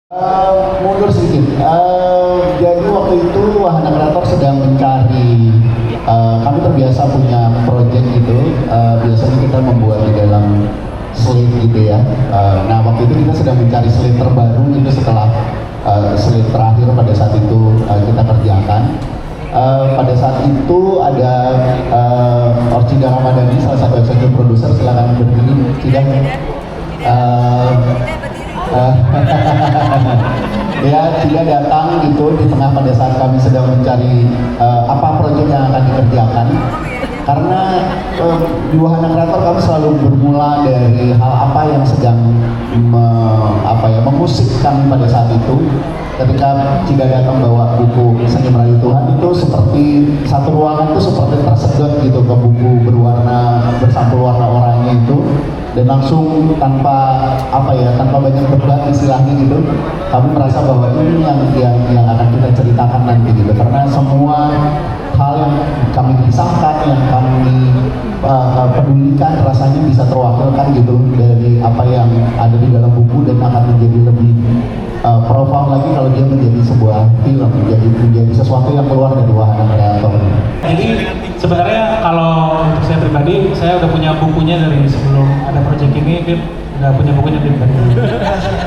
Mundur sedikit. Jadi waktu itu Wahana Kreator sedang mencari. Kami terbiasa punya project gitu. Biasanya kita membuat di dalam slate gitu ya. Nah waktu itu kita sedang mencari slate terbaru itu setelah slate terakhir pada saat itu kita kerjakan. Pada saat itu ada Orchida Ramadhani, salah satu executive producer, silakan berdiri. Tidak. Ya, dia datang gitu di tengah pada saat kami sedang mencari apa proyek yang akan dikerjakan. Karena di Wahana Kreator kami selalu bermula dari hal apa yang sedang mengusik kami pada saat itu. Ketika Cida datang bawa buku Seni Merayu Tuhan, itu seperti satu ruangan itu seperti tersedot gitu ke buku bersampul warna oranye itu, dan langsung tanpa banyak debat istilahnya gitu, kami merasa bahwa ini yang akan kita ceritakan nanti gitu, karena semua hal yang kami kisahkan, yang kami pedulikan rasanya bisa terwakilkan gitu dari apa yang ada di dalam buku, dan akan menjadi lebih profound lagi kalau dia menjadi sebuah film, menjadi sesuatu yang keluar dari Wahana Kreator. Jadi sebenarnya kalau untuk saya pribadi, saya udah punya bukunya dari sebelum ada project ini, udah punya bukunya dari dulu.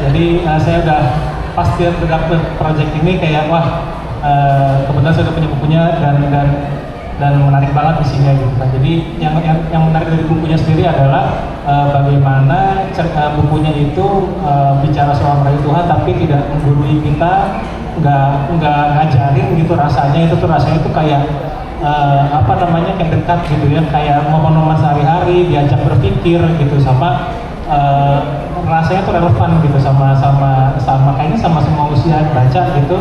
Jadi saya udah pasti dapet project ini kayak wah, kebetulan saya udah punya bukunya dan menarik banget isinya gitu. Nah, jadi yang menarik dari bukunya sendiri adalah bagaimana bukunya itu bicara soal merayu Tuhan, tapi tidak menggurui kita, nggak ngajarin gitu. Rasanya itu kayak kayak dekat gitu ya, kayak momen-momen sehari-hari, diajak berpikir gitu, sama rasanya tuh relevan gitu sama kayaknya sama semua usia baca gitu.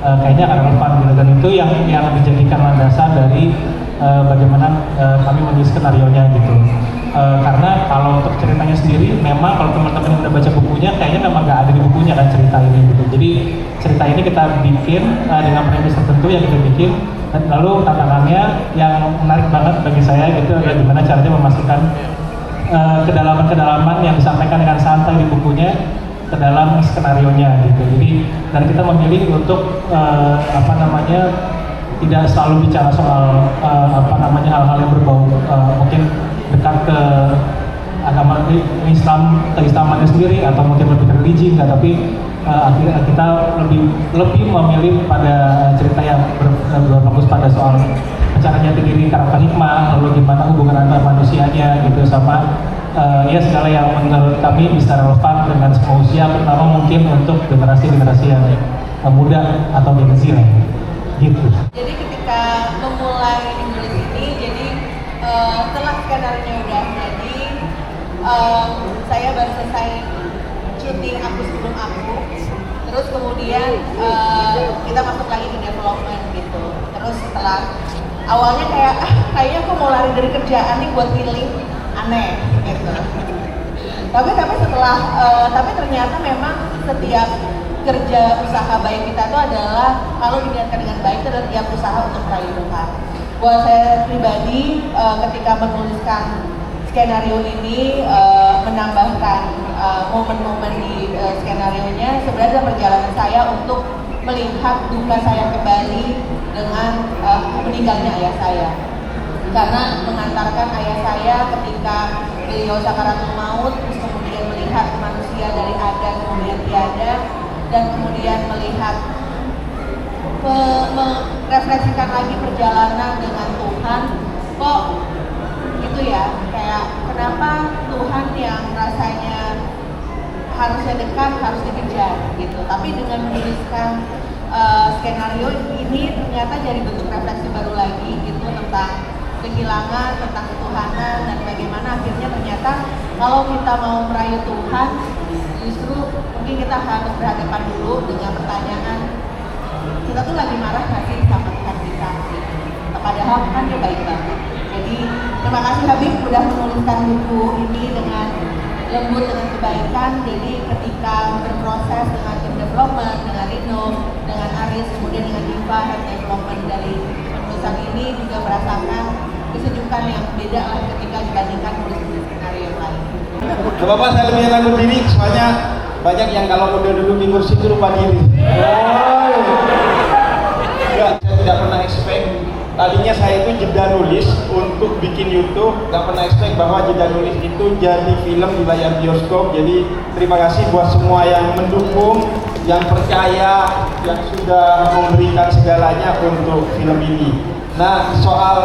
Kayaknya akan relevan gitu, dan itu yang dijadikan landasan dari bagaimana kami menulis skenarionya gitu. Karena kalau untuk ceritanya sendiri, memang kalau teman-teman yang udah baca bukunya, kayaknya memang nggak ada di bukunya kan cerita ini gitu. Jadi cerita ini kita bikin dengan premis tertentu yang kita bikin, dan lalu tantangannya yang menarik banget bagi saya gitu adalah gimana caranya memasukkan kedalaman-kedalaman yang disampaikan dengan santai di bukunya ke dalam skenarionya gitu. Jadi dan kita memilih untuk tidak selalu bicara soal hal-hal yang berbau mungkin dekat ke agama keislamannya sendiri, atau mungkin lebih ke religi enggak, tapi akhirnya kita lebih memilih pada cerita yang berfokus pada soal cara jati diri, karakter hikmah, lalu gimana hubungan antar manusianya gitu, sama ya segala yang menurut kami bisa relevan dengan semua usia, terutama mungkin untuk generasi-generasi yang muda atau Gen Z gitu. Jadi ketika memulai menulis ini, jadi setelah skenario udah jadi, saya baru selesai syuting Aku Sebelum Aku, terus kemudian kita masuk lagi ke development gitu. Terus setelah awalnya kayaknya aku mau lari dari kerjaan nih buat healing, aneh gitu. Tapi setelah tapi ternyata memang setiap kerja usaha baik kita itu adalah, kalau diniatkan dengan baik, itu adalah tiap usaha untuk meraih Tuhan. Buat saya pribadi, ketika menuliskan skenario ini, menambahkan momen-momen di skenarionya, sebenarnya perjalanan saya untuk melihat duka saya kembali dengan meninggalnya ayah saya. Karena mengantarkan ayah saya ketika beliau sakaratul maut, terus kemudian melihat manusia dari ada kemudian tiada, dan kemudian melihat merefleksikan lagi perjalanan dengan Tuhan, kok gitu ya, kayak kenapa Tuhan yang rasanya harusnya dekat harus dikejar gitu, tapi dengan menuliskan skenario ini ternyata jadi bentuk refleksi baru lagi gitu tentang kehilangan, tentang ketuhanan, dan bagaimana akhirnya ternyata kalau kita mau merayu Tuhan, justru mungkin kita harus berhadapan dulu dengan pertanyaan, kita tuh lagi marah nggak sih sama Tuhan kita? Padahal kan dia baik banget. Jadi terima kasih Habib udah menuliskan buku ini dengan lembut, dengan kebaikan. Jadi ketika berproses dengan tim development, dengan Rino, dengan Aris, kemudian dengan Diva, head development dari penulisan ini, juga merasakan kesejukan yang beda lah ketika dibandingkan nulis skenario yang lain. Gak apa-apa, saya lebih enak berdiri, soalnya Banyak yang kalau udah duduk di kursi itu lupa diri. Enggak, saya tidak pernah expect. Tadinya saya itu jeda nulis untuk bikin YouTube, nggak pernah expect bahwa jeda nulis itu jadi film di layar bioskop. Jadi terima kasih buat semua yang mendukung, yang percaya, yang sudah memberikan segalanya untuk film ini. Nah, soal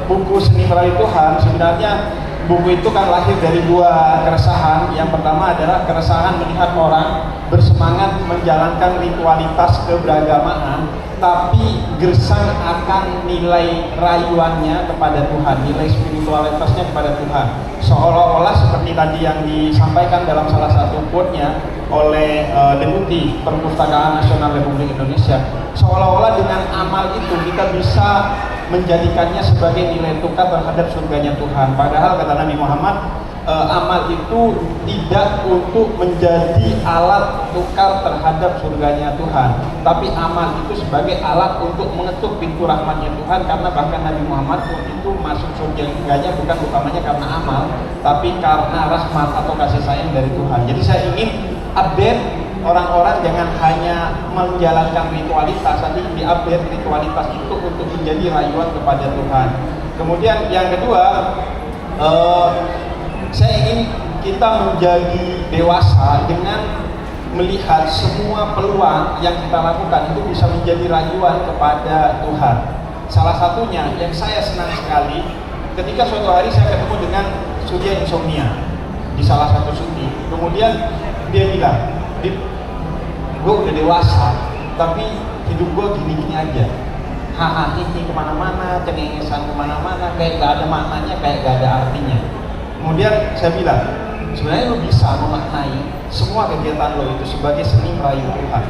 buku Seni Merayu Tuhan, sebenarnya buku itu kan lahir dari dua keresahan. Yang pertama adalah keresahan melihat orang bersemangat menjalankan ritualitas keberagamaan, tapi gersang akan nilai rayuannya kepada Tuhan, nilai spiritualitasnya kepada Tuhan. Seolah-olah seperti tadi yang disampaikan dalam salah satu quote-nya oleh Deputi Perpustakaan Nasional Republik Indonesia, seolah-olah dengan amal itu kita bisa menjadikannya sebagai nilai tukar terhadap surganya Tuhan. Padahal kata Nabi Muhammad, amal itu tidak untuk menjadi alat tukar terhadap surganya Tuhan, tapi amal itu sebagai alat untuk mengetuk pintu rahmatnya Tuhan. Karena bahkan Nabi Muhammad pun itu masuk surganya bukan utamanya karena amal, tapi karena rahmat atau kasih sayang dari Tuhan. Jadi saya ingin update orang-orang jangan hanya menjalankan ritualitas, tapi diupdate ritualitas itu untuk menjadi rayuan kepada Tuhan. Kemudian yang kedua, saya ingin kita menjadi dewasa dengan melihat semua peluang yang kita lakukan itu bisa menjadi rayuan kepada Tuhan. Salah satunya yang saya senang sekali, ketika suatu hari saya ketemu dengan Surya Insomnia di salah satu syuting. Kemudian dia bilang, gue udah dewasa, tapi hidup gue gini-gini aja. Haha, ini kemana-mana, cengengesan kemana-mana, kayak gak ada maknanya, kayak gak ada artinya. Kemudian saya bilang, sebenarnya lo bisa memaknai semua kegiatan lo itu sebagai seni merayu Tuhan.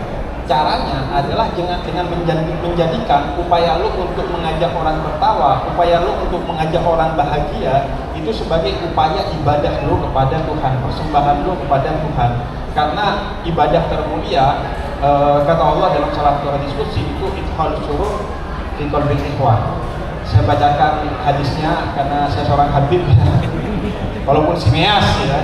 Caranya adalah dengan menjadikan upaya lo untuk mengajak orang tertawa, upaya lo untuk mengajak orang bahagia itu sebagai upaya ibadah lo kepada Tuhan, persembahan lo kepada Tuhan. Karena ibadah termulia, kata Allah dalam salah satu hadis qudsi itu ithal surur fi qalbil ikhwan. Saya bacakan hadisnya karena saya seorang habib walaupun sineas ya.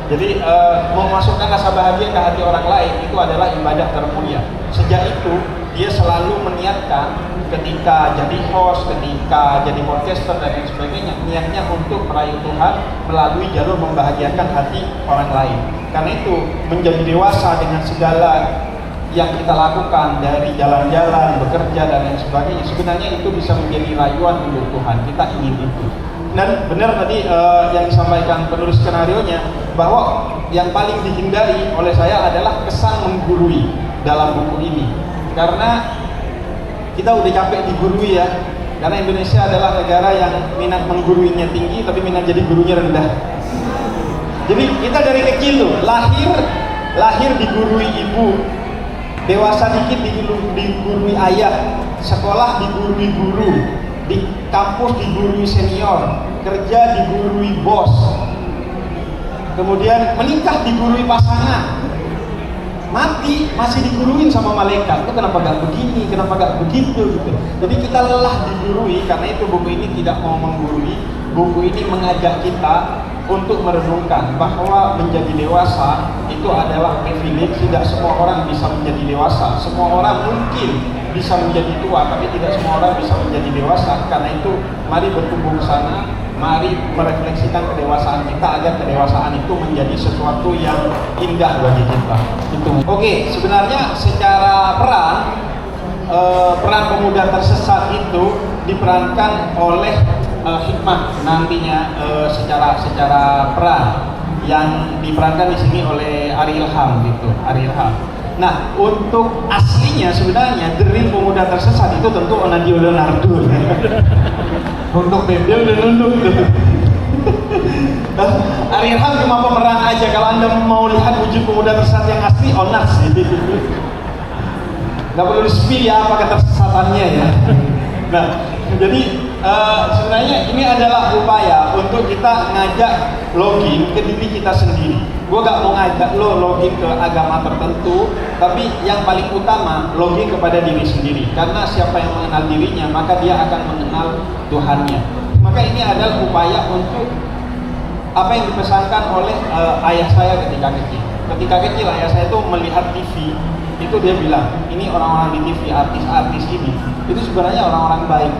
Jadi memasukkan rasa bahagia ke hati orang lain itu adalah ibadah termulia. Sejak itu dia selalu meniatkan ketika jadi host, ketika jadi podcaster dan lain sebagainya, niatnya untuk merayu Tuhan melalui jalur membahagiakan hati orang lain. Karena itu menjadi dewasa dengan segala yang kita lakukan dari jalan-jalan, bekerja dan lain sebagainya, sebenarnya itu bisa menjadi rayuan untuk Tuhan. Kita ingin itu. Dan benar tadi yang disampaikan penulis skenarionya bahwa yang paling dihindari oleh saya adalah kesan menggurui dalam buku ini. Karena kita udah capek digurui ya. Karena Indonesia adalah negara yang minat mengguruinya tinggi, tapi minat jadi gurunya rendah. Jadi kita dari kecil tuh lahir digurui ibu, dewasa dikit digurui ayah, sekolah digurui guru, di kampus digurui senior, kerja digurui bos, kemudian menikah digurui pasangan, mati masih diguruin sama malaikat. Itu kenapa gak begini, kenapa gak begitu gitu. Jadi kita lelah digurui. Karena itu buku ini tidak mau menggurui. Buku ini mengajak kita untuk merenungkan bahwa menjadi dewasa itu adalah privilege. Tidak semua orang bisa menjadi dewasa. Semua orang mungkin bisa menjadi tua, tapi tidak semua orang bisa menjadi dewasa. Karena itu mari bertumbuh ke sana, mari merefleksikan kedewasaan kita agar kedewasaan itu menjadi sesuatu yang indah bagi kita. Itu. Oke, sebenarnya secara peran pemuda tersesat itu diperankan oleh Hikmah nantinya secara peran yang diperankan di sini oleh Ari Ilham gitu, Ari Ilham. Nah, untuk aslinya sebenarnya The Real Pemuda Tersesat itu tentu Onadio Leonardo. Untuk Bebel udah nunduk tuh. Ari Ilham cuma pemeran aja. Kalau Anda mau lihat wujud pemuda tersesat yang asli, Onas gitu. Gak perlu di-spill ya apa ketersesatannya ya. Nah, jadi sebenarnya ini adalah upaya untuk kita ngajak login ke diri kita sendiri. Gue gak mau ngajak lo login ke agama tertentu, tapi yang paling utama login kepada diri sendiri. Karena siapa yang mengenal dirinya, maka dia akan mengenal Tuhannya. Maka ini adalah upaya untuk apa yang dipesankan oleh ayah saya ketika kecil. Ketika kecil ayah saya tuh melihat TV, itu dia bilang, ini orang-orang di TV, artis-artis ini, itu sebenarnya orang-orang baik.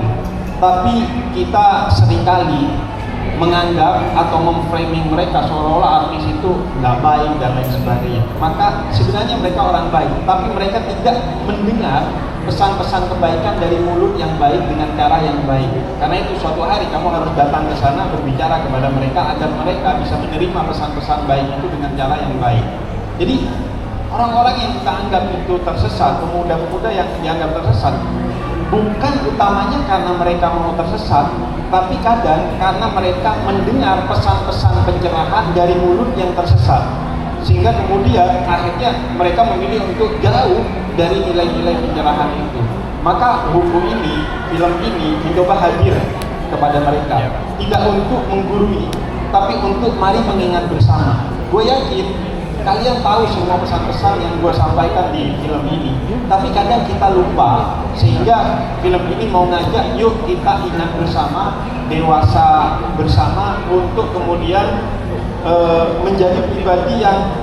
Tapi kita seringkali menganggap atau memframing mereka seolah-olah artis itu nggak baik dan lain sebagainya. Maka sebenarnya mereka orang baik, tapi mereka tidak mendengar pesan-pesan kebaikan dari mulut yang baik dengan cara yang baik. Karena itu suatu hari kamu harus datang ke sana berbicara kepada mereka agar mereka bisa menerima pesan-pesan baik itu dengan cara yang baik. Jadi orang-orang yang kita anggap itu tersesat, pemuda-pemuda yang dianggap tersesat, bukan utamanya karena mereka mau tersesat, tapi kadang karena mereka mendengar pesan-pesan pencerahan dari mulut yang tersesat, sehingga kemudian akhirnya mereka memilih untuk jauh dari nilai-nilai pencerahan itu. Maka buku ini, film ini mencoba hadir kepada mereka, tidak untuk menggurui, tapi untuk mari mengingat bersama. Gue yakin kalian tahu semua pesan-pesan yang gue sampaikan di film ini, tapi kadang kita lupa, sehingga film ini mau ngajak yuk kita ingat bersama, dewasa bersama untuk kemudian menjadi pribadi yang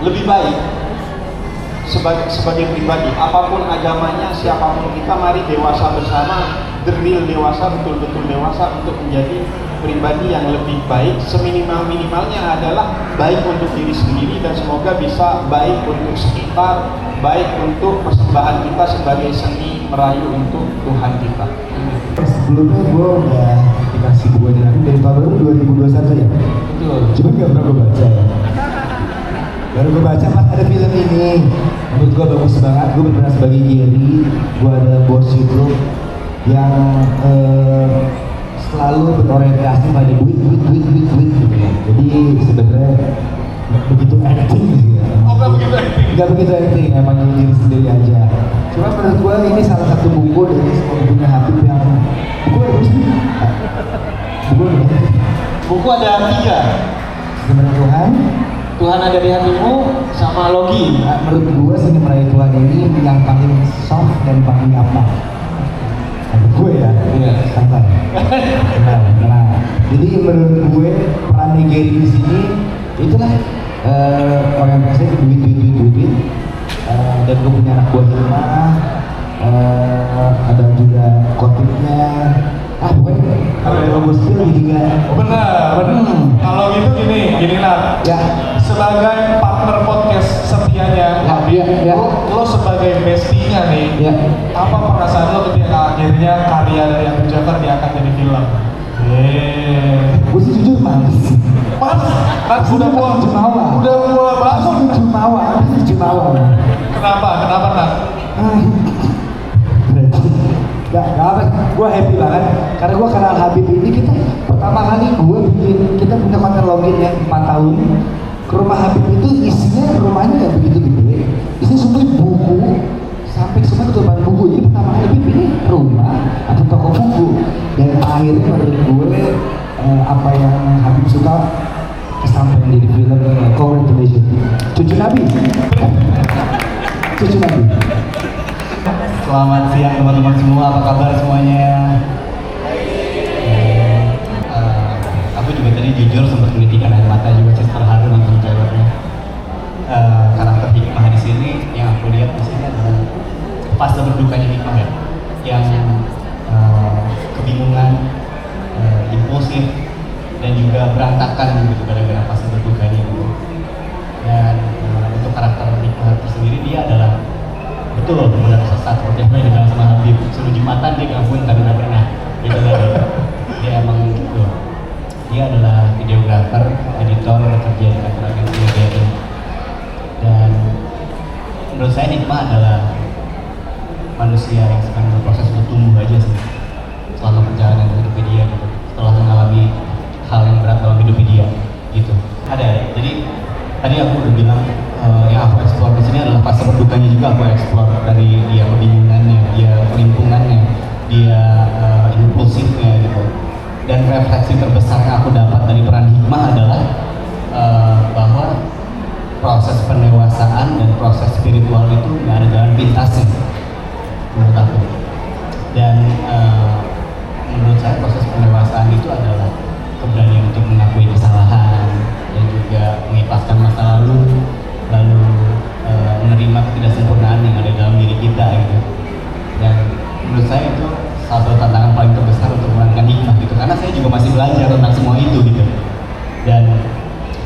lebih baik sebagai pribadi, apapun agamanya, siapapun kita, mari dewasa bersama, the real dewasa, betul-betul dewasa untuk menjadi pribadi yang lebih baik. Seminimal-minimalnya adalah baik untuk diri sendiri dan semoga bisa baik untuk sekitar, baik untuk persembahan kita sebagai seni merayu untuk Tuhan kita. Sebelumnya gue udah dikasih buku ajaran dari tahun baru 2021 ya? Betul. Cuma gak pernah gue baca ya. Baru gue baca pas ada film ini, menurut gue bagus banget. Gue berperan sebagai Jerry, gue ada bos YouTube yang selalu berorientasi pada duit gitu ya. Jadi sebenarnya nggak begitu acting gitu ya. Oh, nggak begitu acting? Nggak begitu acting, emang diri sendiri aja. Cuma menurut gue ini salah satu buku dari semua bukunya Habib yang buku ada berapa sih? Buku ada 3. Gimana Tuhan? Tuhan ada di hatimu sama Logi. Nah, menurut gue seni meraih Tuhan ini yang paling soft dan paling apa? Menurut gue ya, Iya. santai. Nah, jadi menurut gue peran Gary di sini itulah orientasi ke duit. Dan gue punya anak buah 5, ada juga kotipnya. Pokoknya kalau ada logo skill juga. Benar. Kalau gitu gini lah. Ya. Sebagai partner podcast setianya, Ya. lo sebagai bestinya nih, Ya. apa perasaan lo ketika akhirnya karya dari Habib Jafar diangkat jadi film? Gue sih jujur males. Udah mulai bahas. Jumawa. Kenapa Nat? Gak apa, gue happy banget karena gue kenal Habib ini. Pertama kali kita punya konten login ya 4 tahun ke rumah Habib itu, isinya rumahnya gak begitu gede, isinya semua buku sampai semua tutupan buku. Jadi pertama kali Habib ini rumah atau toko buku, dan akhirnya menurut gue apa yang Habib suka kesampaian di film. Congratulations cucu Nabi. Selamat siang teman-teman semua, apa kabar semuanya? Aku juga tadi jujur sempat menitikkan air mata juga sih, terharu nonton trailernya. Karakter Hikmah di sini yang aku lihat di sini adalah fase berdukanya Hikmah ya, yang kebingungan, impulsif, dan juga berantakan gitu gara-gara fase berdukanya gitu. Dan untuk karakter Hikmah tersendiri, dia adalah betul benar sesat seperti apa yang dibilang sama Habib. Suruh Jumatan dia gabung tapi nggak pernah gitu kan. Dia emang gitu. Dia adalah videografer, editor, bekerja di kantor agensi media. Dan menurut saya Hikmah adalah manusia yang sedang berproses untuk tumbuh aja sih selama perjalanan hidupnya dia gitu. Setelah mengalami hal yang berat dalam hidupnya dia gitu. Ada. Jadi tadi aku udah bilang yang aku eksplor di sini adalah fase berdukanya juga. Aku eksplor dari dia kebingungannya, dia kelimpungannya, dia impulsifnya gitu. Dan refleksi terbesar yang aku dapat dari peran Hikmah adalah bahwa proses pendewasaan dan proses spiritual itu nggak ada jalan pintasnya menurut aku. Dan menurut saya proses pendewasaan itu adalah keberanian untuk mengakui kesalahan, dan juga mengikhlaskan masa lalu, lalu menerima ketidaksempurnaan yang ada dalam diri kita gitu. Dan menurut saya itu salah satu tantangan paling terbesar untuk memerankan hikmah gitu, karena saya juga masih belajar tentang semua itu gitu. Dan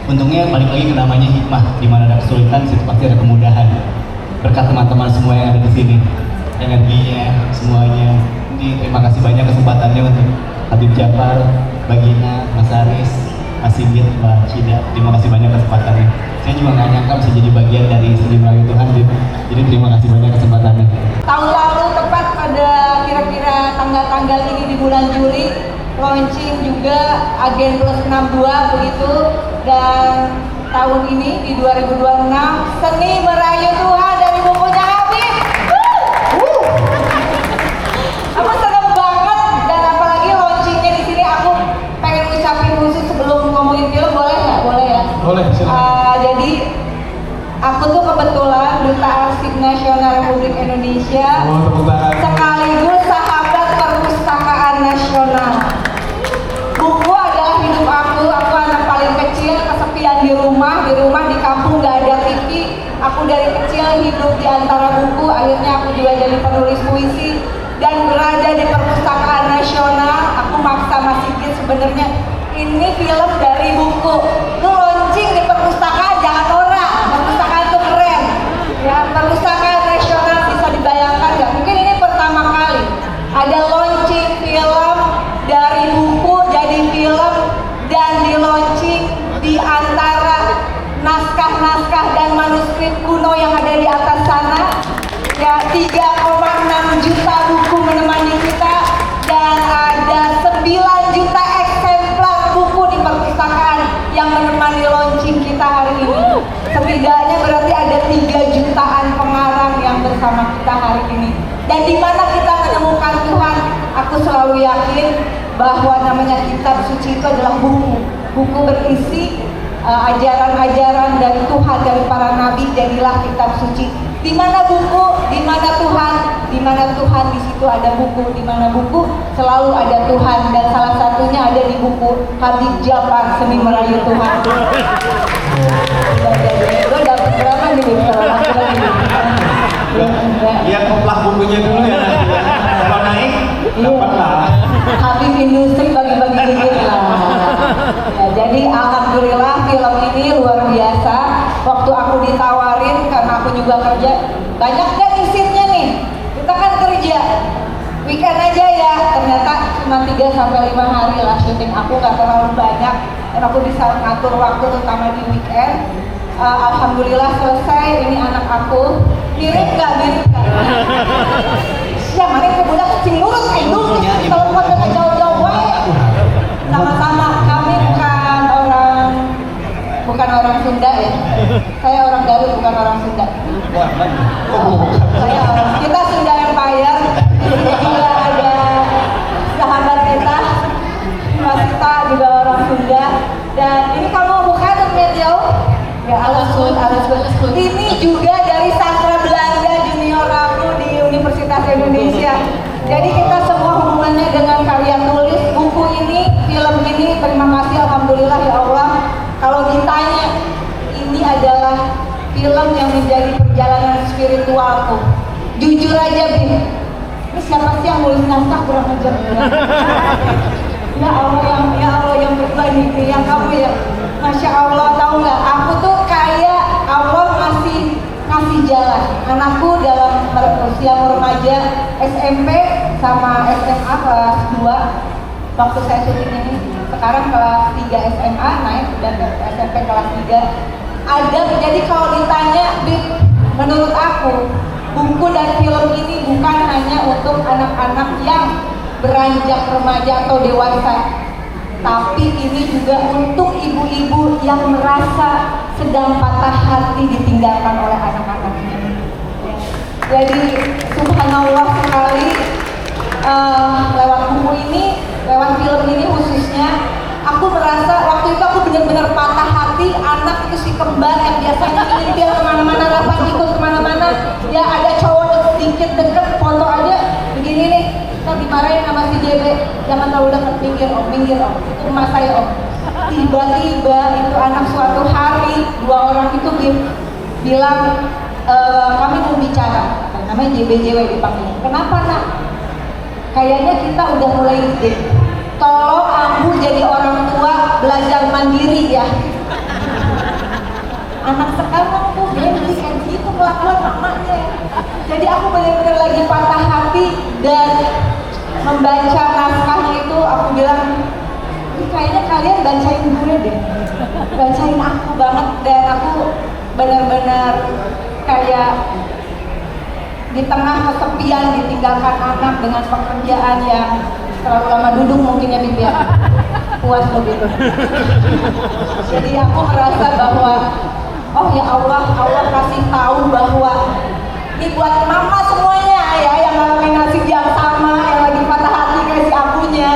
untungnya balik lagi ke namanya hikmah, di mana ada kesulitan situ pasti ada kemudahan. Berkat teman-teman semua yang ada di sini, energinya, semuanya. Jadi terima kasih banyak kesempatannya untuk Habib Jafar, Bagina, Mas Aris, Mas Sigit, Mbak Cida. Terima kasih banyak kesempatannya. Saya juga nggak nyangka bisa jadi bagian dari Studi Merayu Tuhan, gitu. Jadi terima kasih banyak kesempatannya. Tahun lalu tepat pada kira-kira tanggal-tanggal ini di bulan Juli launching juga Agen Plus 62 begitu, dan tahun ini di 2026 Seni Merayu Tuhan dari bukunya Habib. Aku seneng banget, dan apalagi launchingnya di sini aku pengen ucapin khusus sebelum ngomongin film, boleh nggak? Boleh ya? Boleh, silakan. Jadi aku tuh kebetulan Duta Arsip Nasional Republik Indonesia, Oh, tepuk tangan. sekaligus sahabat perpustakaan nasional. Buku adalah hidup aku anak paling kecil, kesepian di rumah di kampung gak ada TV. Aku dari kecil hidup di antara buku, akhirnya aku juga jadi penulis puisi dan berada di perpustakaan nasional. Aku maksa Mas Sigit, sebenarnya ini film dari buku. Lu launching di perpustakaan, jangan norak. Perpustakaan itu keren. Ya, perpustakaan nasional bisa dibayangkan nggak? Mungkin ini pertama kali ada launching film dari buku jadi film, dan di launching di antara naskah-naskah dan manuskrip kuno yang ada di atas sana. Ya, 3,6 juta buku menemani kita, dan ada 9 juta eksemplar buku di perpustakaan yang menemani launching kita hari ini. Setidaknya berarti ada 3 jutaan pengarang yang bersama kita hari ini. Dan di mana kita menemukan Tuhan, aku selalu yakin bahwa namanya kitab suci itu adalah buku. Buku berisi ajaran-ajaran dari Tuhan, dari para nabi, jadilah kitab suci. Di mana buku, di mana Tuhan, di mana Tuhan, di situ ada buku. Di mana buku, selalu ada Tuhan, dan salah satunya ada di buku Habib Jafar, Seni Merayu Tuhan. Lo dapat berapa nih, Bim? Lihat koplah bukunya dulu ya nanti ya. Kalau naik, dapat lah. Habib Industri bagi-bagi dikit lah. Ya, jadi alhamdulillah film ini luar biasa. Waktu aku ditawarin, karena aku juga kerja, banyak kan isinya nih. Kita kan kerja weekend aja ya, ternyata cuma 3-5 hari lah syuting. Aku nggak terlalu banyak, dan aku bisa ngatur waktu terutama di weekend. Alhamdulillah selesai. Ini anak aku, mirip nggak? Ya mana yang budak kecil nurut dulu, kalau bukan dengan jauh-jauh wae. Sama-sama, kami bukan orang Sunda ya. Saya orang Garut, bukan orang Sunda. Kita Sunda Empire. Juga ada sahabat kita, Mas Sita juga orang Sunda. Dan ini kamu bukan media? Ya, alasud. Ini juga dari sastra Belanda junior aku di Universitas Indonesia. Jadi kita semua hubungannya dengan karya tulis. Buku ini, film ini, terima kasih alhamdulillah ya Allah. Kalau ditanya, ini adalah film yang menjadi perjalanan spiritualku. Jujur aja, Bim. Ini siapa sih yang nulis naskah kurang ajar? Ya Allah yang berbagi, yang kamu ya. Masya Allah, tahu nggak? Aku tuh kayak Allah ngasih jalan. Anakku dalam usia remaja SMP sama SMA kelas 2 waktu saya syuting ini. Sekarang kelas 3 SMA naik, dan SMP kelas 3 ada. Jadi kalau ditanya, menurut aku buku dan film ini bukan hanya untuk anak-anak yang beranjak remaja atau dewasa, tapi ini juga untuk ibu-ibu yang merasa sedang patah hati ditinggalkan oleh anak-anaknya. Jadi subhanallah sekali, lewat buku ini, lewat film ini khususnya, aku merasa waktu itu aku benar-benar patah hati. Anak itu si kembar yang biasanya ngintil kemana-mana, rapat ikut kemana-mana, ya ada cowok sedikit deket foto aja begini nih, kita dimarahin sama si JB, jangan terlalu dekat, minggir om, itu rumah saya om. tiba-tiba itu anak suatu hari dua orang itu bilang kami mau bicara, namanya JBJW dipanggil. Kenapa nak? Kayaknya kita udah mulai gede. Tolong Ambu jadi orang tua belajar mandiri ya. Anak sekarang tuh gengsi kayak gitu kelakuan mamanya. Jadi aku benar-benar lagi patah hati dan membaca naskahnya itu aku bilang, ini kayaknya kalian bacain gue deh, bacain aku banget, dan aku benar-benar kayak di tengah kesepian ditinggalkan anak dengan pekerjaan yang terlalu lama duduk mungkin ya Bibi ya, puas begitu. Jadi aku merasa bahwa oh ya Allah, Allah kasih tahu bahwa ini buat mama semuanya ya yang ngalamin nasib yang sama, yang lagi patah hati kayak si akunya.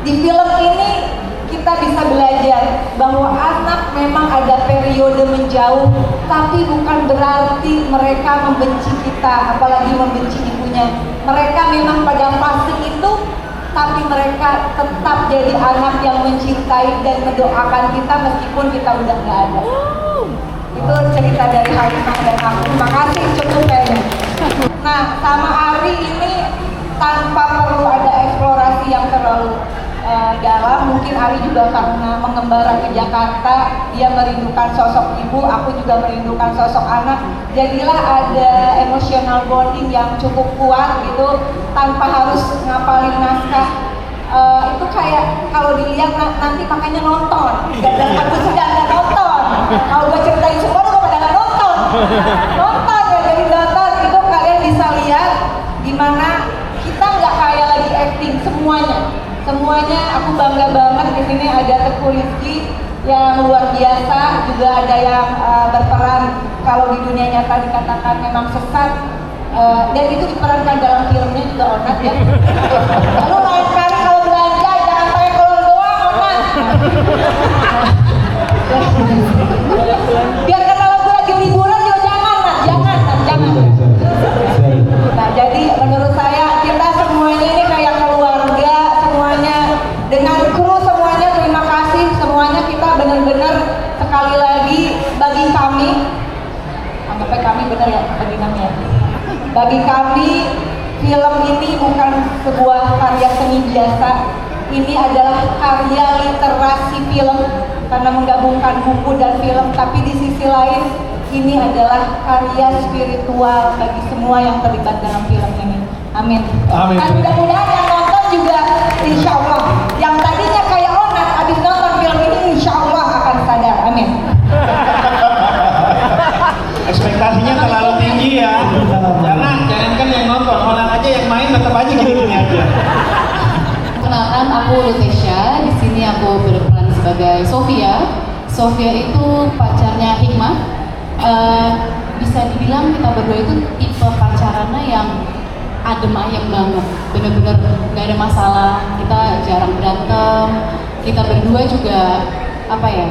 Di film ini kita bisa belajar bahwa anak memang ada periode menjauh, tapi bukan berarti mereka membenci kita, apalagi membenci ibunya. Mereka memang pada fase itu, tapi mereka tetap jadi anak yang mencintai dan mendoakan kita meskipun kita udah nggak ada. Itu cerita dari Halimah dan aku. Terima kasih, cukup kayaknya. Nah, sama Ari ini tanpa perlu ada eksplorasi yang terlalu dalam. Mungkin Ari juga karena mengembara ke Jakarta, dia merindukan sosok ibu, aku juga merindukan sosok anak. Jadilah ada emotional bonding yang cukup kuat gitu, tanpa harus ngapalin naskah. Itu kayak kalau dilihat nanti makanya nonton, dan aku sudah nggak nonton. Kalau gue ceritain semua udah pada nggak nonton. Nonton ya, jadi nonton itu kalian bisa lihat gimana kita nggak kayak lagi acting semuanya aku bangga banget. Di sini ada Teguh Rizky yang luar biasa, juga ada yang berperan kalau di dunia nyata dikatakan memang sesat, dan itu diperankan dalam filmnya juga Onat ya. Lalu lain kali kalau belanja jangan pakai kolor doang Onat. Biar kata lagu lagi liburan juga jangan. Nah, jadi menurut saya kita semuanya ini kayak keluarga, semuanya dengan kru semuanya, terima kasih semuanya. Kita benar-benar sekali lagi bagi kami, anggapnya kami benar ya, bagi kami ya. Bagi kami film ini bukan sebuah karya seni biasa. Ini adalah karya literasi film karena menggabungkan buku dan film, tapi di sisi lain ini adalah karya spiritual bagi semua yang terlibat dalam film ini. Amin. Amin. Dan mudah-mudahan yang nonton juga insya Allah, yang tadinya kayak Onat habis nonton film ini insya Allah akan sadar. Amin. Ekspektasinya terlalu tinggi ya, karena jangankan yang nonton, orang aja yang main tetap aja gini-gini aja. Kenalkan, aku Lutesha. Di sini aku berperan sebagai Sofia. Sofia itu pacarnya Hikmah. Bisa dibilang kita berdua itu tipe pacarannya yang adem ayem banget. Bener-bener gak ada masalah. Kita jarang berantem. Kita berdua juga apa ya?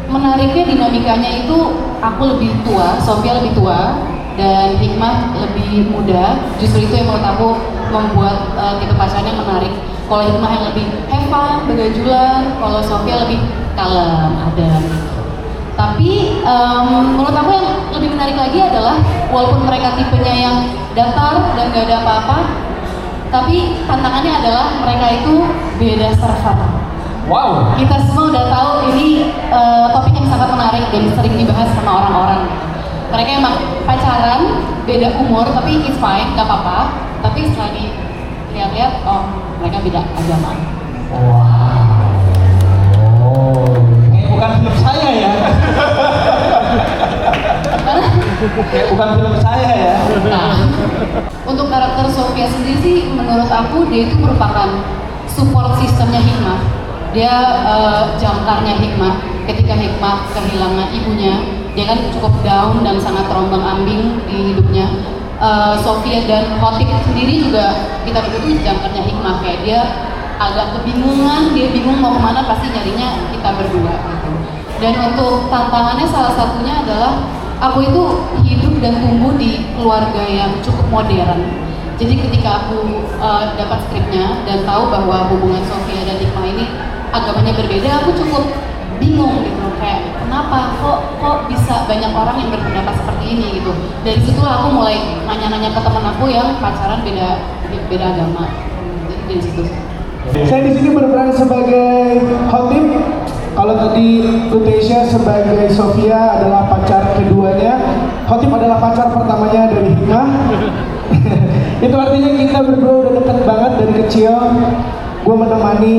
Menariknya dinamikanya itu aku lebih tua, Sofia lebih tua, dan Hikmah lebih muda. Justru itu yang menurut aku membuat tipe pacarnya menarik. Kalau Hikmah yang lebih have fun, begajulan, kalau Sofia lebih kalem, adem. Tapi menurut aku yang lebih menarik lagi adalah walaupun mereka tipenya yang datar dan gak ada apa-apa, tapi tantangannya adalah mereka itu beda server. Wow. Kita semua udah tahu ini topik yang sangat menarik dan sering dibahas sama orang-orang. Mereka emang pacaran, beda umur, tapi it's fine, gak apa-apa. Tapi setelah dilihat-lihat, oh mereka beda agama. Kayak bukan film saya ya. Kayak bukan film saya ya. Nah, untuk karakter Sofia sendiri sih, menurut aku dia itu merupakan support sistemnya Hikmah. Dia jangkarnya Hikmah. Ketika Hikmah kehilangan ibunya, dia kan cukup down dan sangat terombang-ambing di hidupnya. Sofia dan Khotik sendiri juga kita berdua jangkarnya Hikmah. Kayak dia agak kebingungan, dia bingung mau kemana, pasti nyarinya kita berdua gitu. Dan untuk tantangannya salah satunya adalah aku itu hidup dan tumbuh di keluarga yang cukup modern. Jadi ketika aku dapat skripnya dan tahu bahwa hubungan Sofia dan Hikmah ini agamanya berbeda, aku cukup bingung gitu, kayak kenapa kok bisa banyak orang yang berpendapat seperti ini gitu. Dari situlah aku mulai nanya-nanya ke teman aku yang pacaran beda agama. Jadi dari situ. Saya di sini berperan sebagai khotib. Kalau tadi Lutesia sebagai Sofia adalah pacar keduanya, khotib adalah pacar pertamanya dari Hikmah. Itu artinya kita berdua udah deket banget dari kecil. Gue menemani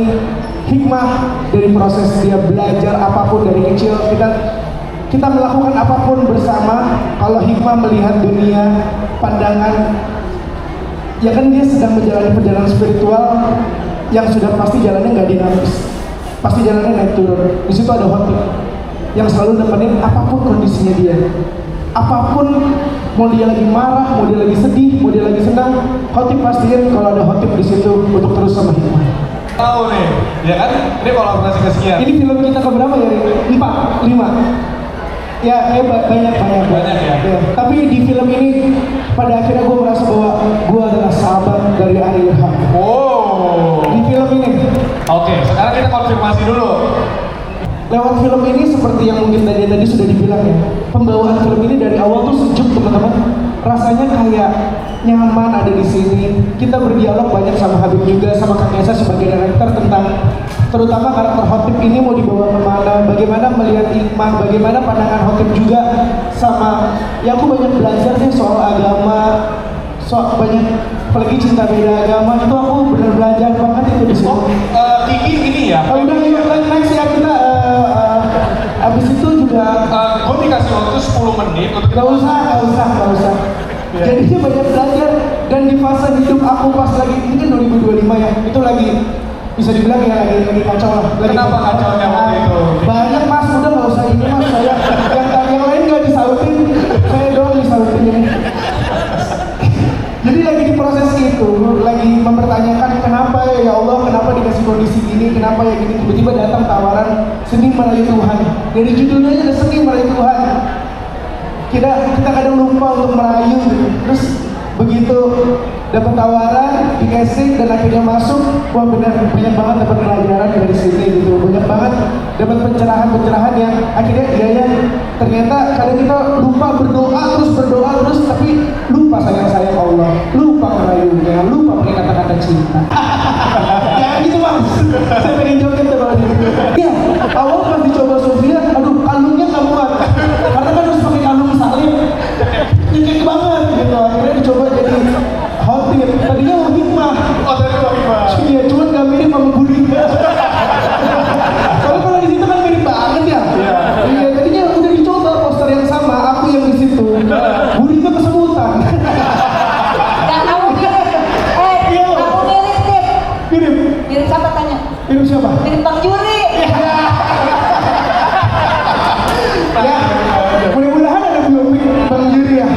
Hikmah dari proses dia belajar apapun dari kecil. Kita melakukan apapun bersama. Kalau Hikmah melihat dunia, pandangan, ya kan dia sedang menjalani perjalanan spiritual yang sudah pasti jalannya nggak dinamis, pasti jalannya naik turun. Di situ ada khotib yang selalu nemenin apapun kondisinya dia, apapun, mau dia lagi marah, mau dia lagi sedih, mau dia lagi senang, khotib pastiin kalau ada khotib di situ untuk terus sama Hikmah. Tahu nih, ya kan? Ini kolaborasi kesekian. Ini film kita keberapa ya? 4, 5. Ya, kayak banyak ya. Tapi di film ini pada akhirnya gue merasa bahwa gue adalah sahabat dari Ari Irham. Oh. Di film ini. Oke, sekarang kita konfirmasi dulu. Lewat film ini seperti yang mungkin tadi sudah dibilang ya, pembawaan film ini dari awal tuh sejuk teman-teman. Rasanya kayak nyaman ada di sini. Kita berdialog banyak sama Habib juga, sama Kang Esa sebagai director tentang terutama karakter khotib ini mau dibawa kemana, bagaimana melihat Hikmah, bagaimana pandangan khotib juga sama. Ya aku banyak belajar deh soal agama, soal banyak, apalagi cinta beda agama itu aku benar belajar banget itu di sini. Kiki ini ya. Udah next ya kita abis itu juga Gue dikasih waktu 10 menit untuk kita. Gak usah. Jadinya banyak belajar dan di fase hidup aku pas lagi ini kan 2025 ya, itu lagi bisa dibilang ya lagi kacau lah. Kenapa kacaunya waktu itu? Banyak mas, udah nggak usah ini mas, saya yang lain nggak disautin, saya doang disautin ini. Jadi lagi di proses itu, lagi mempertanyakan kenapa ya Allah, kenapa dikasih kondisi gini, kenapa ya gini, tiba-tiba datang tawaran seni merayu Tuhan. Dari judulnya aja ada seni merayu Tuhan. Kita kadang lupa untuk merayu, terus begitu dapat tawaran di casting dan akhirnya masuk, wah benar banyak banget dapat pelajaran dari sini gitu, banyak banget dapat pencerahan yang akhirnya iya ternyata kadang kita lupa berdoa terus tapi lupa sayang Allah, lupa merayunya, lupa pakai kata-kata cinta. Jangan gitu mas, saya pengen joget tuh kalau gitu. Iya, awal pas dicoba Sofia, aduh kalungnya nggak muat, karena kan harus pakai kalung salib, nyekek banget gitu. Akhirnya dicoba jadi khotib, tadinya mau Hikmah. Oh, tadi mau Hikmah. Iya, cuman nggak mirip sama Burinda. Soalnya kalau di situ kan mirip banget ya. Iya, tadinya udah dicoba poster yang sama, aku yang di situ. Burinda kesemutan. Dan kamu mirip, kamu mirip Tip. Mirip siapa tanya? Mirip siapa? Mirip Bang Juri. Ya, mudah-mudahan ada biopik Bang Juri ya.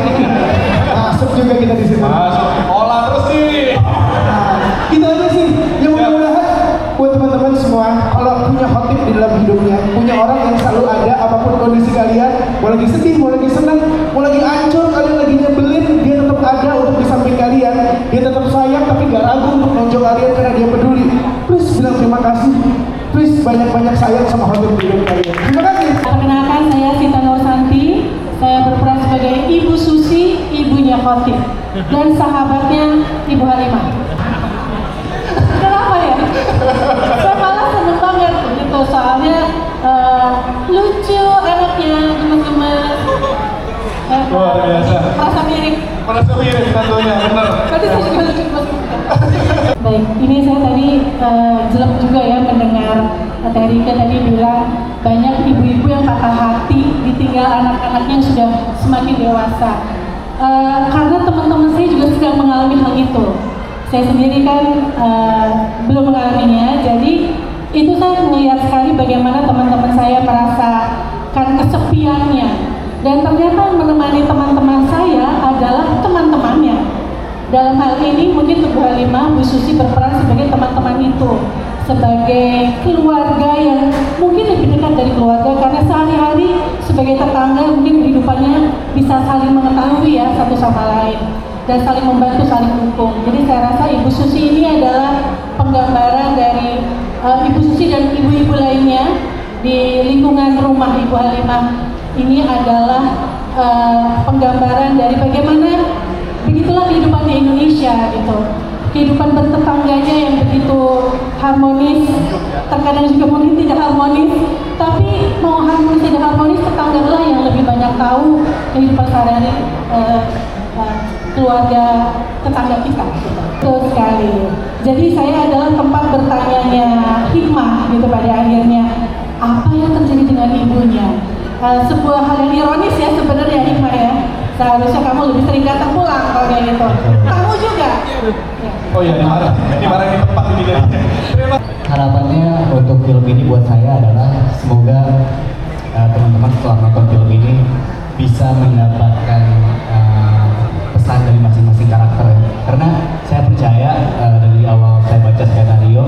Masuk juga kita di sini. Masuk, olah terus nih. Gitu aja sih. Yang mudah-mudahan buat teman-teman semua, kalau punya khotib di dalam hidupnya, punya orang yang selalu ada apapun kondisi kalian, mau lagi sedih, mau lagi senang, mau lagi hancur, kalian lagi nyebelin, dia tetap ada untuk di samping kalian. Dia tetap sayang tapi gak ragu untuk nonjol kalian karena dia peduli. Please bilang terima kasih. Please banyak-banyak sayang sama khotib di hidup kalian. Terima kasih. Perkenalkan, saya Sita Nursanti. Saya berperan sebagai Ibu Susi, ibunya khotib, dan sahabatnya Ibu Halimah. Kenapa ya? Saya malah seneng banget gitu, soalnya lucu, anaknya gemes-gemes. Luar biasa. Merasa mirip. Merasa mirip tentunya, bener. Berarti saya juga lucu gemes-gemes. Baik, ini saya tadi jelek juga ya mendengar Teh Rika tadi bilang banyak ibu-ibu yang patah hati ditinggal anak-anaknya yang sudah semakin dewasa. Karena teman-teman saya juga sedang mengalami hal itu. Saya sendiri kan belum mengalaminya, jadi itu saya melihat sekali bagaimana teman-teman saya merasakan kesepiannya. Dan ternyata yang menemani teman-teman saya adalah teman-temannya. Dalam hal ini mungkin Ibu Halimah, Bu Susi berperan sebagai teman-teman itu, sebagai keluarga yang mungkin lebih dekat dari keluarga karena sehari-hari sebagai tetangga mungkin kehidupannya bisa saling mengetahui ya satu sama lain dan saling membantu, saling dukung. Jadi saya rasa Ibu Susi ini adalah penggambaran dari Ibu Susi dan ibu-ibu lainnya di lingkungan rumah Ibu Halimah ini adalah penggambaran dari bagaimana begitulah kehidupan di Indonesia gitu. Kehidupan bertetangganya yang begitu harmonis, terkadang juga mungkin tidak harmonis, tapi mau harmonis tidak harmonis, tetanggalah yang lebih banyak tahu kehidupan sehari-hari keluarga tetangga kita. Betul sekali. Jadi saya adalah tempat bertanyanya hikmah gitu pada akhirnya. Apa yang terjadi dengan ibunya? Sebuah hal yang ironis ya sebenarnya hikmah ya. Seharusnya kamu lebih sering datang pulang kalau kayak gitu. Kamu juga. Oh iya, dimarah di tempat ini guys. Harapannya untuk film ini buat saya adalah semoga teman-teman setelah nonton film ini bisa mendapatkan pesan dari masing-masing karakter ya. Karena saya percaya dari awal saya baca skenario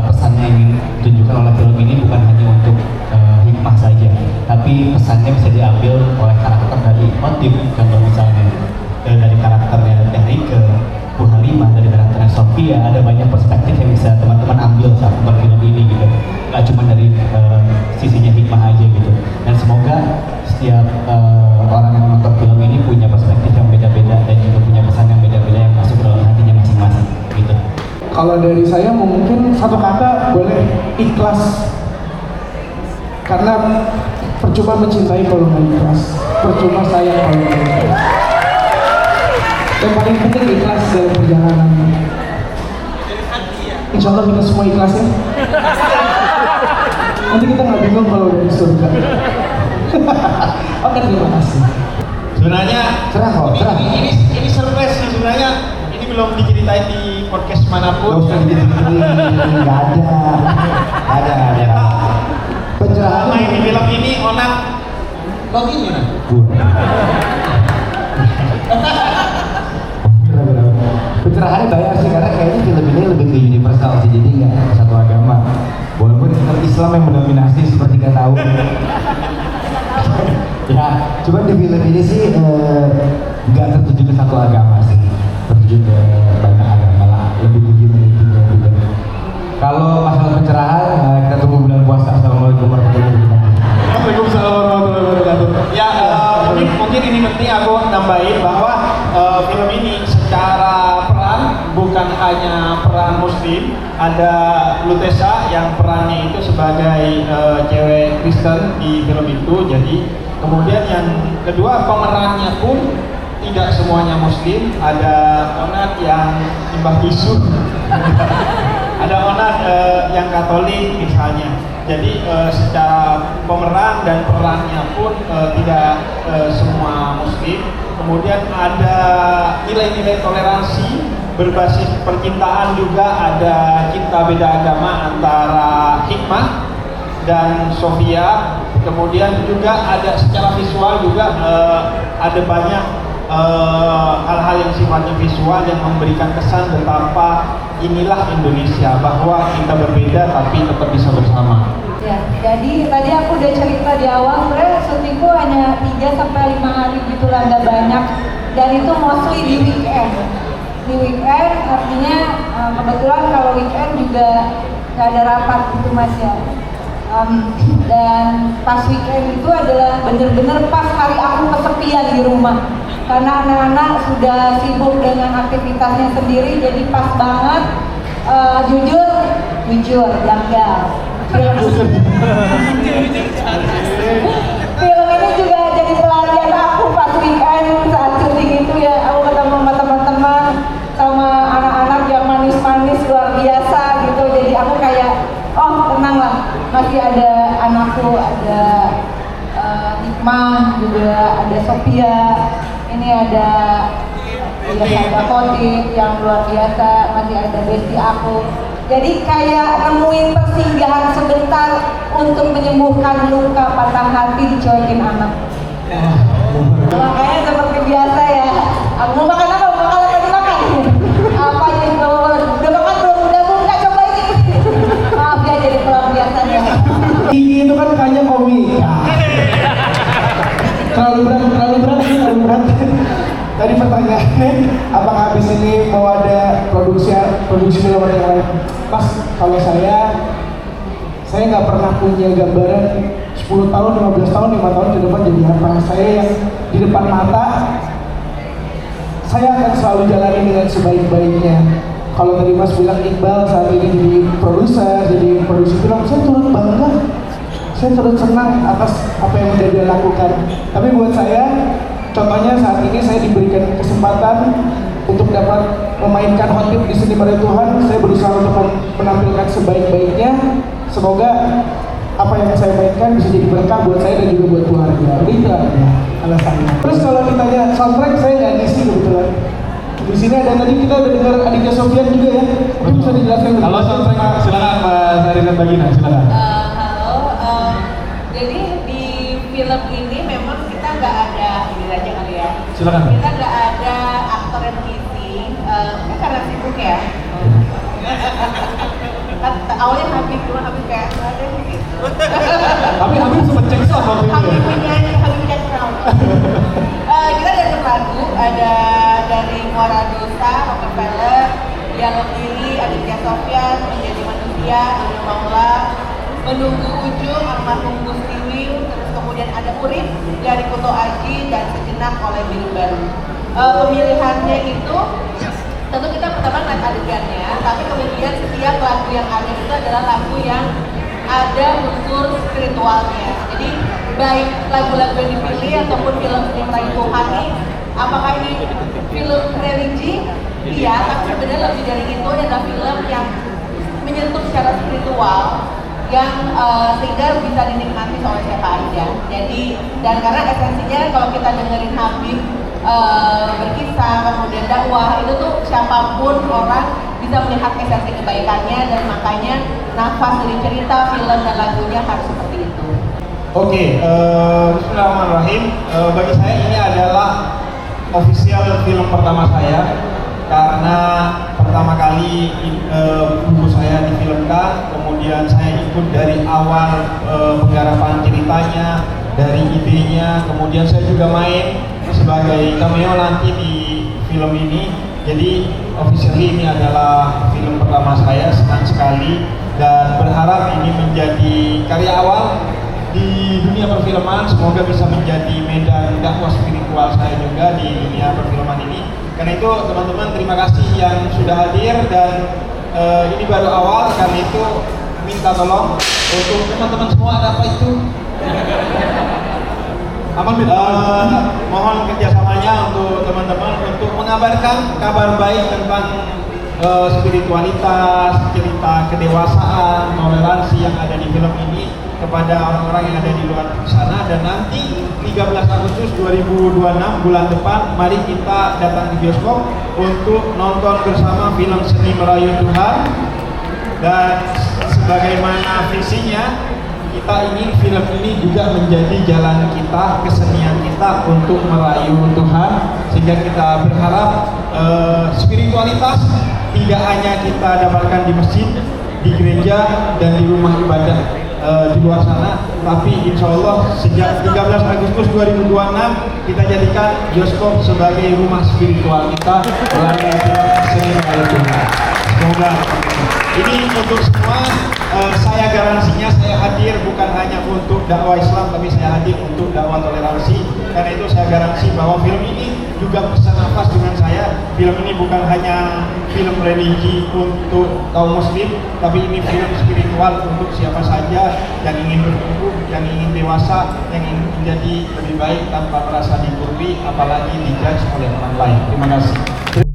pesannya yang ingin ditunjukkan oleh film ini bukan hanya untuk hikmah saja, tapi pesannya bisa diambil oleh karakter dari motif. Contoh misalnya dari karakternya Terike, Bu Halimah, dari karakternya Sofia, ada banyak perspektif yang bisa teman-teman ambil saat nonton film ini gitu. Gak cuma dari sisinya hikmah aja gitu. Dan semoga setiap orang yang menonton film ini punya perspektif yang beda-beda dan juga punya pesan yang beda-beda yang masuk ke dalam hatinya masing-masing gitu. Kalau dari saya mungkin satu kata boleh, ikhlas. Karena percuma mencintai kalau nggak ikhlas, percuma sayang kalau nggak ikhlas. Yang paling penting ikhlas dalam perjalanan. Insya Allah kita semua ikhlas ya. Nanti kita nggak bingung kalau udah di surga. Oke, terima kasih. Sebenarnya Cerah kok, cerah. ini surprise sih sebenarnya. Ini belum diceritain di podcast manapun. Gak usah digituin, gak ada. Pencerahan Main di film ini Onang loginnya nah. Pencerahannya bayar sih, karena kayaknya film ini lebih ke universal sih, jadi nggak satu agama. Walaupun Islam yang mendominasi seperti kita tahu. Ya, cuma di film ini sih nggak tertuju ke satu agama sih, tertuju ke banyak agama lah, lebih tinggi juga. Kalau masalah pencerahan, kita tunggu bulan puasa. Assalamualaikum warahmatullahi wabarakatuh. Waalaikumsalam warahmatullahi wabarakatuh. Ya, mungkin ini penting aku nambahin bahwa film ini secara peran bukan hanya peran muslim, ada Lutesa yang perannya itu sebagai cewek Kristen di film itu. Jadi kemudian yang kedua, pemerannya pun tidak semuanya muslim, ada Onat yang nyembah Yesus. Ada Onat yang Katolik misalnya. Jadi secara pemeran dan perannya pun tidak semua muslim. Kemudian ada nilai-nilai toleransi berbasis percintaan juga, ada cinta beda agama antara Hikmah dan Sofia. Kemudian juga ada secara visual juga ada banyak hal-hal yang sifatnya visual yang memberikan kesan betapa inilah Indonesia, bahwa kita berbeda tapi tetap bisa bersama. Ya, jadi tadi aku udah cerita di awal, sebenarnya syutingku hanya 3-5 hari gitu lah, nggak banyak, dan itu mostly di weekend. Di weekend artinya kebetulan kalau weekend juga nggak ada rapat gitu Mas ya. Dan pas weekend itu adalah bener-bener pas hari aku kesepian di rumah, karena anak-anak sudah sibuk dengan aktivitasnya sendiri, jadi pas banget. Jujur janggal. Film ini juga jadi pelarian aku pas weekend saat syuting itu ya. Aku ketemu sama teman-teman, sama anak-anak yang manis-manis luar biasa gitu. Jadi aku kayak, oh tenang lah, masih ada anakku, ada Hikmah juga, ada Sofia, ini ada Kodit yang luar biasa, masih ada besti aku. Jadi kayak nemuin persinggahan sebentar untuk menyembuhkan luka patah hati dicuekin anak. Makanya seperti biasa ya, aku mau makan apa? Mau makan apa? Makan. Apa jadi udah makan belum? Udah Bu, nggak coba ini. Maaf ya, jadi pelampiasan ya. Ini itu kan kayaknya komika. Terlalu berat. tadi pertanyaannya, apakah habis ini mau ada produksi film yang lain? Mas, kalau saya nggak pernah punya gambaran 10 tahun, 15 tahun, 5 tahun ke depan jadi apa. Saya yang di depan mata, saya akan selalu jalani dengan sebaik-baiknya. Kalau tadi Mas bilang Iqbal saat ini jadi produser, jadi produksi film, saya turut bangga, saya turut senang atas apa yang sudah dia lakukan. Tapi buat saya, contohnya saat ini saya diberikan kesempatan untuk dapat memainkan khotib di seni Merayu Tuhan. Saya berusaha untuk menampilkan sebaik-baiknya. Semoga apa yang saya mainkan bisa jadi berkah buat saya dan juga buat keluarga. Itu aja alasannya. Terus kalau ditanya soundtrack, saya nggak ngisi kebetulan. Di sini ada tadi kita udah dengar Aditya Sofyan juga ya. Mungkin bisa dijelaskan. Kalau soundtrack silakan Mbak Sarina Bagina, silakan. Halo, jadi di film ini memang kita nggak ada, ini aja kali ya. Silakan. Kita nggak ada aktor yang mengisi, mungkin karena sibuk ya. Awalnya Habib, cuma Habib kayak nggak ada gitu. Tapi Habib sempat cek sound waktu itu. Habib punya crown. Kita dari lagu ada dari Muara Dosa, Rockefeller, Dialog Diri, Aditya Sofyan, Menjadi Manusia, Dunia Maula, Menunggu Ujung, Almarhum Gus Tiwil, terus kemudian ada Urip dari Kuto Aji dan Sejenak oleh Billy Baru. Pemilihannya itu tentu kita pertama ngeliat adegannya, tapi kemudian setiap lagu yang ada itu adalah lagu yang ada unsur spiritualnya. Jadi baik lagu-lagu yang dipilih ataupun film seni Merayu Tuhan ini, apakah ini film religi? Iya, tapi sebenarnya lebih dari itu adalah film yang menyentuh secara spiritual yang sehingga bisa dinikmati oleh siapa aja. Jadi dan karena esensinya kalau kita dengerin Habib berkisah kemudian dakwah itu tuh siapapun orang bisa melihat esensi kebaikannya dan makanya nafas dari cerita film dan lagunya harus seperti itu. Oke, bismillahirrahmanirrahim. Bagi saya ini adalah official film pertama saya karena pertama kali buku saya difilmkan, kemudian saya ikut dari awal penggarapan ceritanya, dari idenya, kemudian saya juga main sebagai cameo nanti di film ini. Jadi officially ini adalah film pertama saya, senang sekali dan berharap ini menjadi karya awal di dunia perfilman. Semoga bisa menjadi medan dakwah spiritual saya juga di dunia perfilman ini. Karena itu teman-teman terima kasih yang sudah hadir dan ini baru awal, karena itu minta tolong untuk teman-teman semua ada apa itu? Mohon kerjasamanya untuk teman-teman untuk mengabarkan kabar baik tentang spiritualitas, cerita kedewasaan, toleransi yang ada di film ini kepada orang-orang yang ada di luar sana. Dan nanti 13 Agustus 2026 bulan depan, mari kita datang ke bioskop untuk nonton bersama film Seni Merayu Tuhan. Dan sebagaimana visinya, kita ingin film ini juga menjadi jalan kita, kesenian kita untuk merayu Tuhan, sehingga kita berharap spiritualitas tidak hanya kita dapatkan di masjid, di gereja, dan di rumah ibadah di luar sana, tapi insya Allah sejak 13 Agustus 2026 kita jadikan bioskop sebagai rumah spiritual kita melalui film Seni Merayu Tuhan. Semoga ini untuk semua. Saya garansinya saya hadir bukan hanya untuk dakwah Islam, tapi saya hadir untuk dakwah toleransi. Karena itu saya garansi bahwa film ini juga bisa nafas dengan saya. Film ini bukan hanya film religi untuk kaum muslim, tapi ini film spiritual untuk siapa saja yang ingin bertumbuh, yang ingin dewasa, yang ingin menjadi lebih baik tanpa merasa digurui, apalagi dijudge oleh orang lain. Terima kasih.